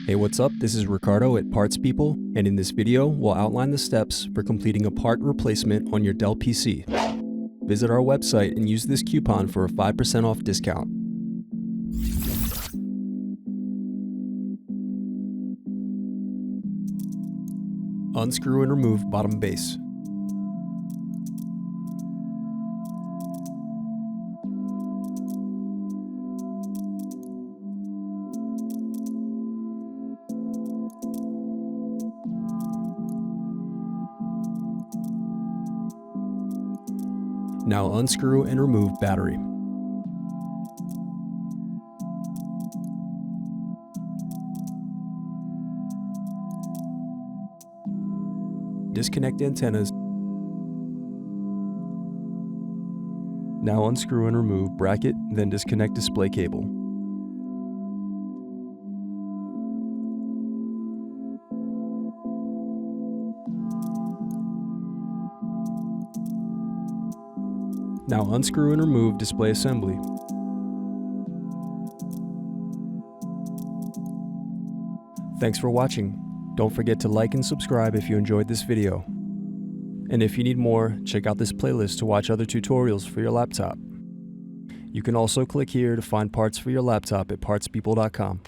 Hey, what's up? This is Ricardo at Parts People, and in this video, we'll outline the steps for completing a part replacement on your Dell PC. Visit our website and use this coupon for a 5% off discount. Unscrew and remove bottom base. Now unscrew and remove battery. Disconnect antennas. Now unscrew and remove bracket, then disconnect display cable. Now unscrew and remove display assembly. Thanks for watching. Don't forget to like and subscribe if you enjoyed this video. And if you need more, check out this playlist to watch other tutorials for your laptop. You can also click here to find parts for your laptop at partspeople.com.